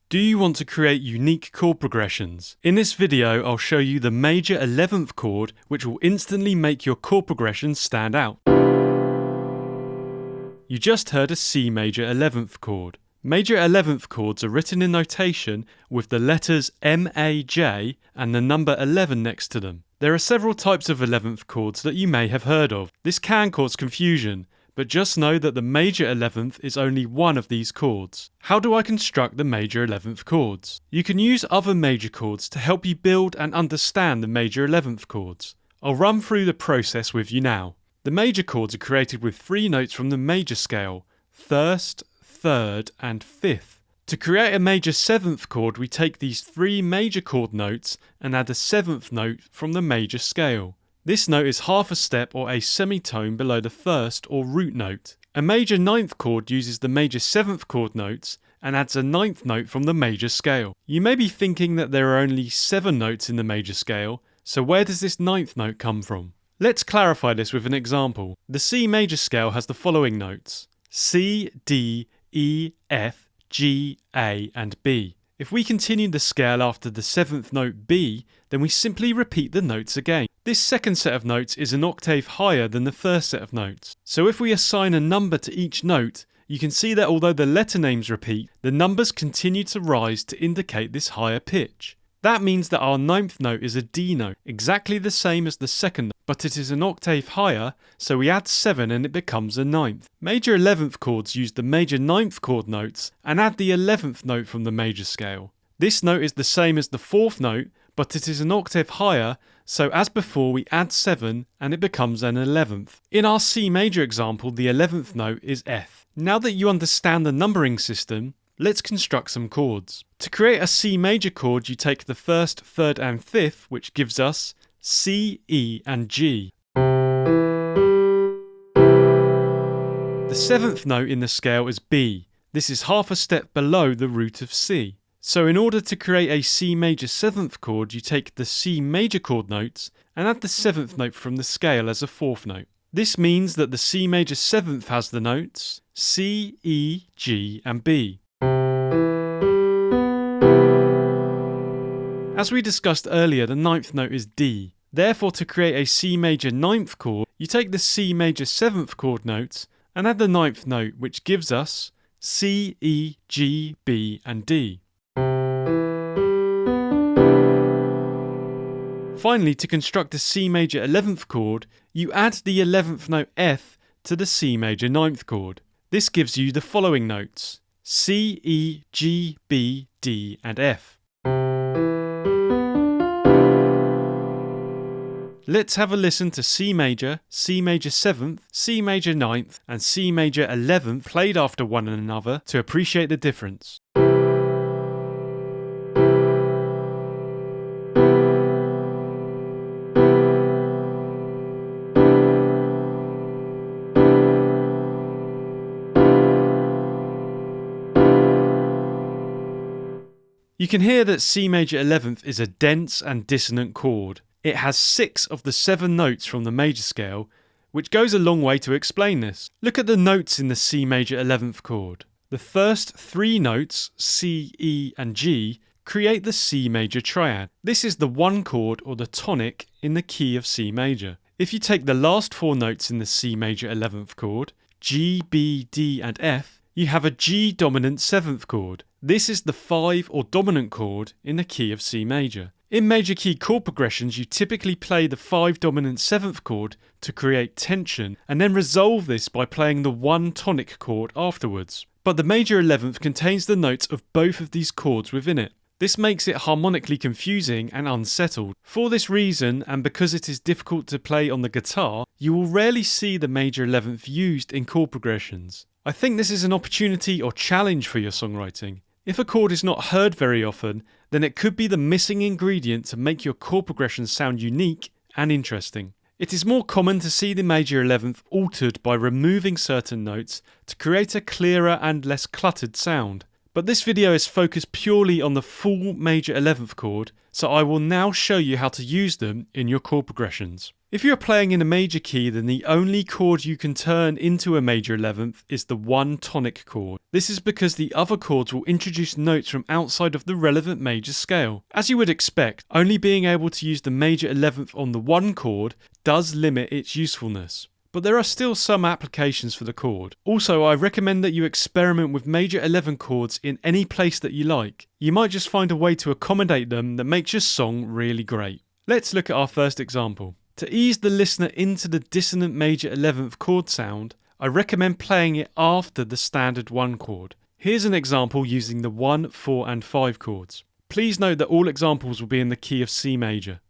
Do you want to create unique chord progressions? In this video, I'll show you the major 11th chord, which will instantly make your chord progression stand out. You just heard a C major 11th chord. Major 11th chords are written in notation with the letters M-A-J and the number 11 next to them. There are several types of 11th chords that you may have heard of. This can cause confusion, but just know that the major 11th is only one of these chords. How do I construct the major 11th chords? You can use other major chords to help you build and understand the major 11th chords. I'll run through the process with you now. The major chords are created with 3 notes from the major scale: 1st, 3rd and 5th. To create a major 7th chord, we take these 3 major chord notes and add a 7th note from the major scale. This note is half a step or a semitone below the 1st or root note. A major 9th chord uses the major 7th chord notes and adds a 9th note from the major scale. You may be thinking that there are only 7 notes in the major scale, so where does this 9th note come from? Let's clarify this with an example. The C major scale has the following notes: C, D, E, F, G, A and B. If we continue the scale after the 7th note B, then we simply repeat the notes again. This second set of notes is an octave higher than the first set of notes. So if we assign a number to each note, you can see that although the letter names repeat, the numbers continue to rise to indicate this higher pitch. That means that our 9th note is a D note, exactly the same as the second note, but it is an octave higher, so we add 7 and it becomes a 9th. Major 11th chords use the major 9th chord notes and add the 11th note from the major scale. This note is the same as the 4th note, but it is an octave higher, so as before we add 7 and it becomes an 11th. In our C major example, the 11th note is F. Now that you understand the numbering system, let's construct some chords. To create a C major chord, you take the 1st, 3rd and 5th, which gives us C, E and G. The 7th note in the scale is B. This is half a step below the root of C. So in order to create a C major 7th chord, you take the C major chord notes and add the 7th note from the scale as a 4th note. This means that the C major 7th has the notes C, E, G and B. As we discussed earlier, the 9th note is D. Therefore, to create a C major 9th chord, you take the C major 7th chord notes and add the 9th note, which gives us C, E, G, B and D. Finally, to construct a C major 11th chord, you add the 11th note F to the C major 9th chord. This gives you the following notes: C, E, G, B, D and F. Let's have a listen to C major 7th, C major 9th and C major 11th played after one another to appreciate the difference. You can hear that C major 11th is a dense and dissonant chord. It has 6 of the 7 notes from the major scale, which goes a long way to explain this. Look at the notes in the C major 11th chord. The first 3 notes, C, E and G, create the C major triad. This is the 1 chord or the tonic in the key of C major. If you take the last 4 notes in the C major 11th chord, G, B, D and F, you have a G dominant 7th chord. This is the 5 or dominant chord in the key of C major. In major key chord progressions, you typically play the 5 dominant 7th chord to create tension and then resolve this by playing the 1 tonic chord afterwards. But the major 11th contains the notes of both of these chords within it. This makes it harmonically confusing and unsettled. For this reason, and because it is difficult to play on the guitar, you will rarely see the major 11th used in chord progressions. I think this is an opportunity or challenge for your songwriting. If a chord is not heard very often, then it could be the missing ingredient to make your chord progressions sound unique and interesting. It is more common to see the major 11th altered by removing certain notes to create a clearer and less cluttered sound. But this video is focused purely on the full major 11th chord, so I will now show you how to use them in your chord progressions. If you are playing in a major key, then the only chord you can turn into a major 11th is the one tonic chord. This is because the other chords will introduce notes from outside of the relevant major scale. As you would expect, only being able to use the major 11th on the one chord does limit its usefulness. But there are still some applications for the chord. Also, I recommend that you experiment with major 11 chords in any place that you like. You might just find a way to accommodate them that makes your song really great. Let's look at our first example. To ease the listener into the dissonant major 11th chord sound, I recommend playing it after the standard 1 chord. Here's an example using the 1, 4 and 5 chords. Please note that all examples will be in the key of C major.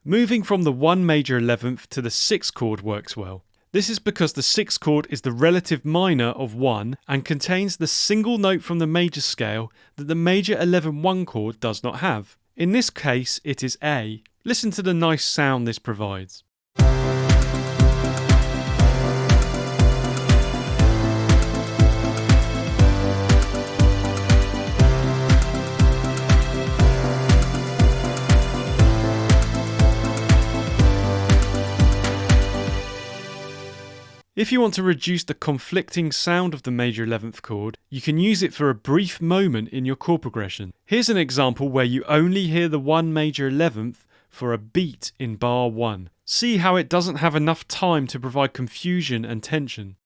Moving from the 1 major 11th to the 6th chord works well. This is because the 6th chord is the relative minor of 1 and contains the single note from the major scale that the major 11 1 chord does not have. In this case, it is A. Listen to the nice sound this provides. If you want to reduce the conflicting sound of the major 11th chord, you can use it for a brief moment in your chord progression. Here's an example where you only hear the 1 major 11th for a beat in bar 1. See how it doesn't have enough time to provide confusion and tension.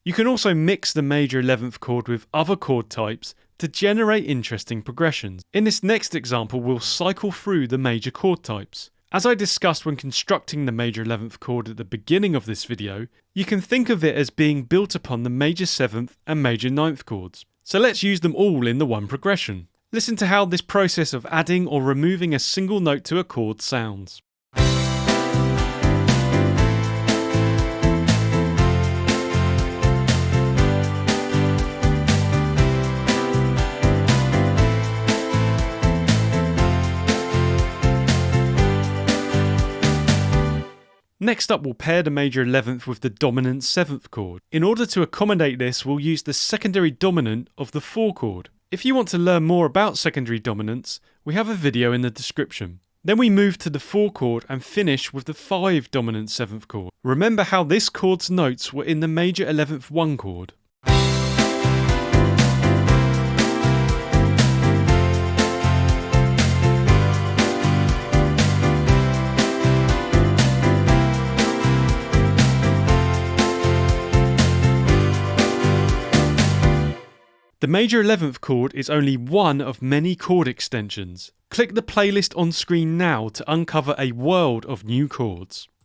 You can also mix the major 11th chord with other chord types to generate interesting progressions. In this next example, we'll cycle through the major chord types. As I discussed when constructing the major 11th chord at the beginning of this video, you can think of it as being built upon the major 7th and major 9th chords. So let's use them all in the one progression. Listen to how this process of adding or removing a single note to a chord sounds. Next up, we'll pair the major 11th with the dominant 7th chord. In order to accommodate this, we'll use the secondary dominant of the 4 chord. If you want to learn more about secondary dominants, we have a video in the description. Then we move to the 4 chord and finish with the 5 dominant 7th chord. Remember how this chord's notes were in the major 11th 1 chord. The major 11th chord is only one of many chord extensions. Click the playlist on screen now to uncover a world of new chords.